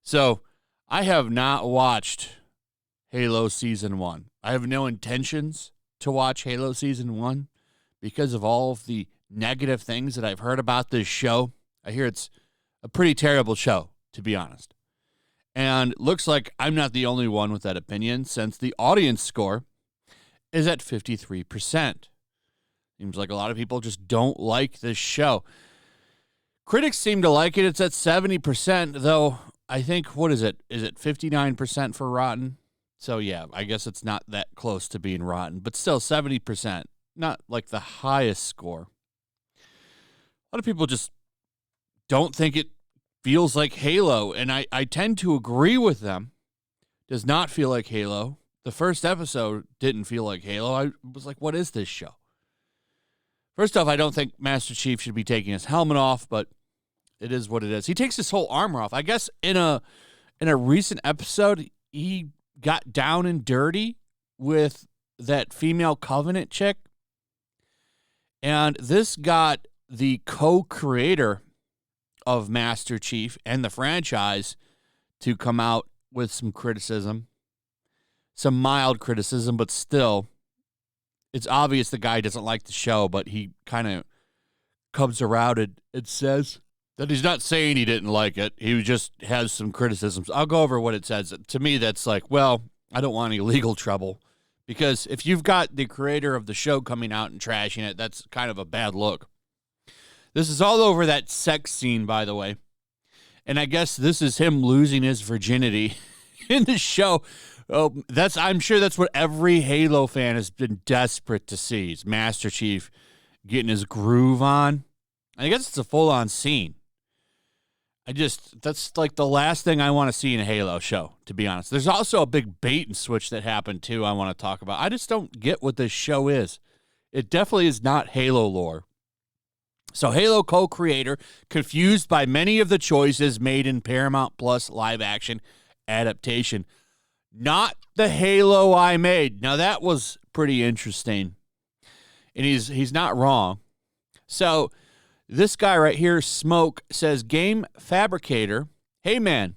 So, I have not watched Halo Season 1. I have no intentions to watch Halo Season 1 because of all of the negative things that I've heard about this show. I hear it's a pretty terrible show, to be honest. And looks like I'm not the only one with that opinion, since the audience score is at 53%. Seems like a lot of people just don't like this show. Critics seem to like it. It's at 70%, though. I think, what is it? Is it 59% for rotten? So, yeah, I guess it's not that close to being rotten, but still 70%. Not like the highest score. A lot of people just don't think it feels like Halo, and I tend to agree with them. Does not feel like Halo. The first episode didn't feel like Halo. I was like, what is this show? First off, I don't think Master Chief should be taking his helmet off, but it is what it is. He takes his whole armor off. I guess in a recent episode, he got down and dirty with that female Covenant chick. And this got the co-creator of Master Chief and the franchise to come out with some criticism. Some mild criticism, but still, it's obvious the guy doesn't like the show, but he kind of comes around and says that he's not saying he didn't like it. He just has some criticisms. I'll go over what it says. To me, that's like, well, I don't want any legal trouble. Because if you've got the creator of the show coming out and trashing it, that's kind of a bad look. This is all over that sex scene, by the way. And I guess this is him losing his virginity in the show. Oh, I'm sure that's what every Halo fan has been desperate to see. Is Master Chief getting his groove on. I guess it's a full-on scene. That's like the last thing I want to see in a Halo show, to be honest. There's also a big bait and switch that happened, too, I want to talk about. I just don't get what this show is. It definitely is not Halo lore. So Halo co-creator, confused by many of the choices made in Paramount Plus live-action adaptation. Not the Halo I made. Now, that was pretty interesting. And he's not wrong. So this guy right here, Smoke, says, game fabricator, hey man,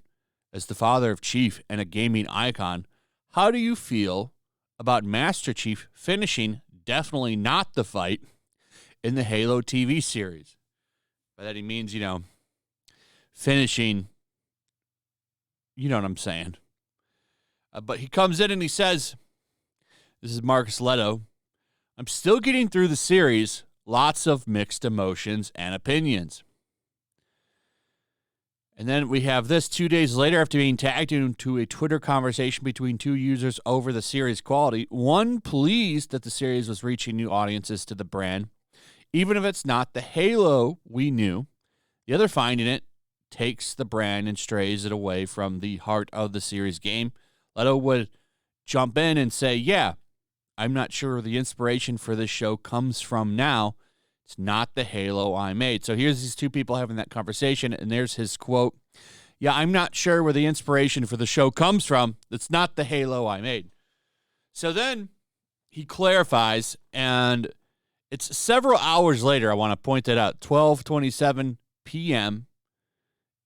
as the father of Chief and a gaming icon, how do you feel about Master Chief finishing definitely not the fight in the Halo TV series? By that he means, finishing, you know what I'm saying. But he comes in and he says, this is Marcus Leto, I'm still getting through the series. Lots of mixed emotions and opinions. And then we have this 2 days later, after being tagged into a Twitter conversation between two users over the series quality. One pleased that the series was reaching new audiences to the brand, even if it's not the Halo we knew. The other finding it takes the brand and strays it away from the heart of the series game. Leto would jump in and say, yeah, I'm not sure where the inspiration for this show comes from now. It's not the Halo I made. So here's these two people having that conversation, and there's his quote. Yeah, I'm not sure where the inspiration for the show comes from. It's not the Halo I made. So then he clarifies, and it's several hours later. I want to point that out. 12:27 p.m.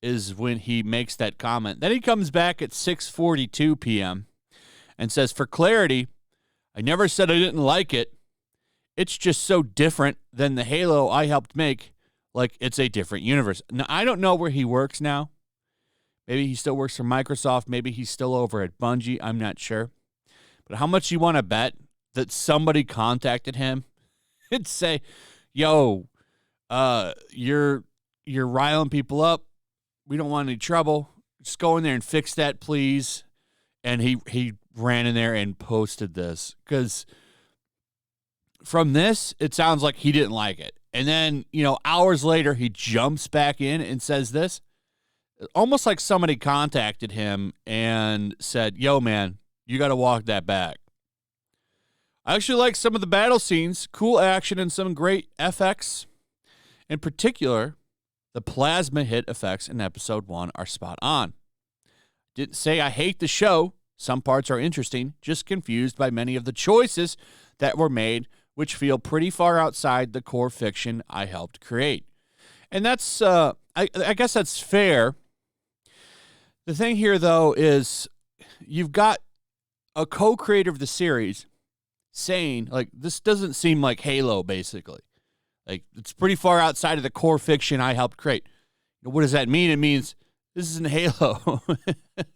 is when he makes that comment. Then he comes back at 6:42 p.m. and says, for clarity, I never said I didn't like it. It's just so different than the Halo I helped make, like it's a different universe. Now, I don't know where he works now. Maybe he still works for Microsoft. Maybe he's still over at Bungie. I'm not sure. But how much you want to bet that somebody contacted him and say, yo, you're riling people up. We don't want any trouble. Just go in there and fix that, please. And he ran in there and posted this. Because from this, it sounds like he didn't like it. And then, hours later, he jumps back in and says this. Almost like somebody contacted him and said, yo, man, you got to walk that back. I actually like some of the battle scenes, cool action, and some great FX. In particular, the plasma hit effects in episode 1 are spot on. Didn't say I hate the show. Some parts are interesting, just confused by many of the choices that were made which feel pretty far outside the core fiction I helped create. And that's, I guess that's fair. The thing here, though, is you've got a co-creator of the series saying, like, this doesn't seem like Halo, basically. Like, it's pretty far outside of the core fiction I helped create. What does that mean? It means this isn't Halo. And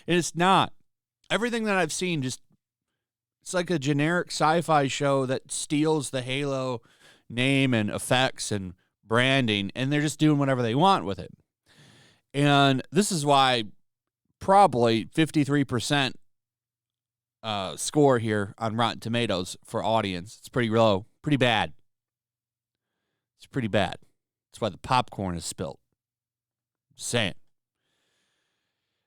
it's not. Everything that I've seen just, it's like a generic sci-fi show that steals the Halo name and effects and branding, and they're just doing whatever they want with it. And this is why probably 53% score here on Rotten Tomatoes for audience. It's pretty low, pretty bad. It's pretty bad. That's why the popcorn is spilt. Just saying.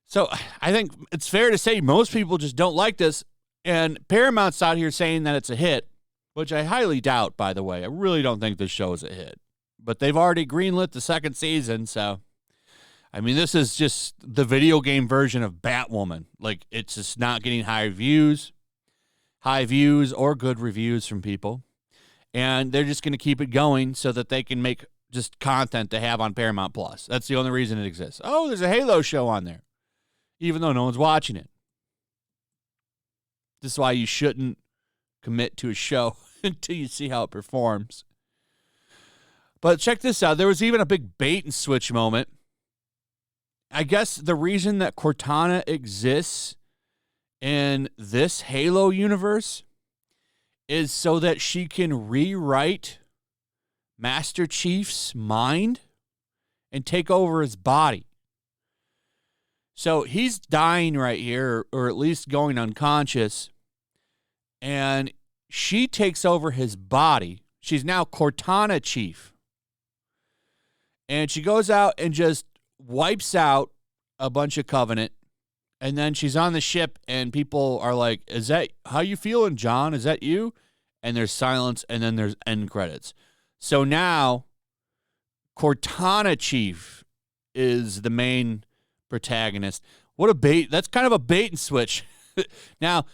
So I think it's fair to say most people just don't like this, and Paramount's out here saying that it's a hit, which I highly doubt, by the way. I really don't think this show is a hit. But they've already greenlit the second season, so I mean, this is just the video game version of Batwoman. Like, it's just not getting high views or good reviews from people. And they're just going to keep it going so that they can make just content to have on Paramount Plus. That's the only reason it exists. Oh, there's a Halo show on there, even though no one's watching it. This is why you shouldn't commit to a show until you see how it performs. But check this out. There was even a big bait and switch moment. I guess the reason that Cortana exists in this Halo universe is so that she can rewrite Master Chief's mind and take over his body. So he's dying right here, or at least going unconscious, and she takes over his body. She's now Cortana Chief. And she goes out and just wipes out a bunch of Covenant, and then she's on the ship, and people are like, is that how you feeling, John? Is that you? And there's silence, and then there's end credits. So now Cortana Chief is the main protagonist. What a bait. That's kind of a bait and switch. Now,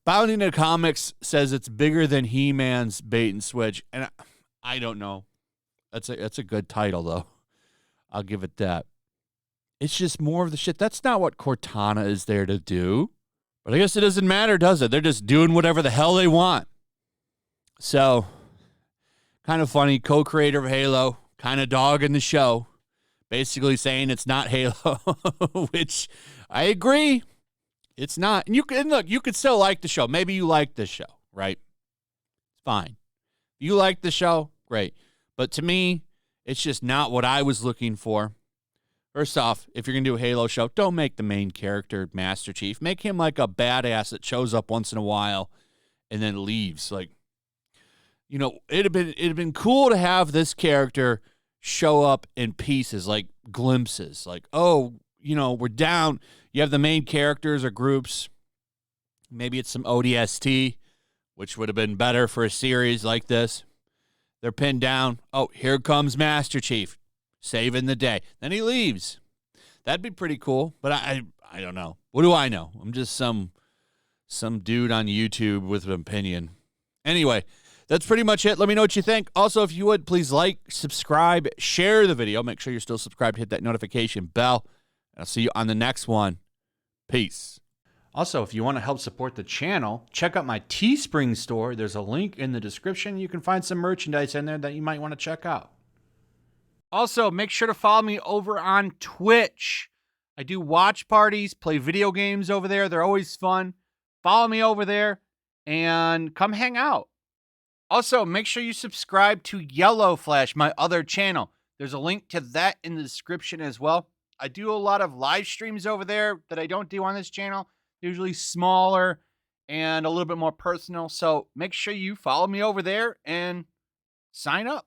Bounding to Comics says it's bigger than He-Man's bait and switch, and I don't know. That's a good title, though. I'll give it that. It's just more of the shit. That's not what Cortana is there to do. But I guess it doesn't matter, does it? They're just doing whatever the hell they want. So, kind of funny. Co-creator of Halo, kind of dogging the show. Basically saying it's not Halo, which I agree. It's not. And look, you could still like the show. Maybe you like this show, right? It's fine. If you like the show, great. But to me, it's just not what I was looking for. First off, if you're going to do a Halo show, don't make the main character Master Chief. Make him like a badass that shows up once in a while and then leaves. Like, you know, it'd have been cool to have this character show up in pieces, like glimpses. Like, oh, you know, we're down. You have the main characters or groups. Maybe it's some ODST, which would have been better for a series like this. They're pinned down. Oh, here comes Master Chief, saving the day. Then he leaves. That'd be pretty cool, but I don't know. What do I know? I'm just some dude on YouTube with an opinion. Anyway, that's pretty much it. Let me know what you think. Also, if you would, please like, subscribe, share the video. Make sure you're still subscribed. Hit that notification bell. I'll see you on the next one. Peace. Also, if you want to help support the channel, check out my Teespring store. There's a link in the description. You can find some merchandise in there that you might want to check out. Also, make sure to follow me over on Twitch. I do watch parties, play video games over there. They're always fun. Follow me over there and come hang out. Also, make sure you subscribe to YellowFlash, my other channel. There's a link to that in the description as well. I do a lot of live streams over there that I don't do on this channel. Usually smaller and a little bit more personal. So make sure you follow me over there and sign up.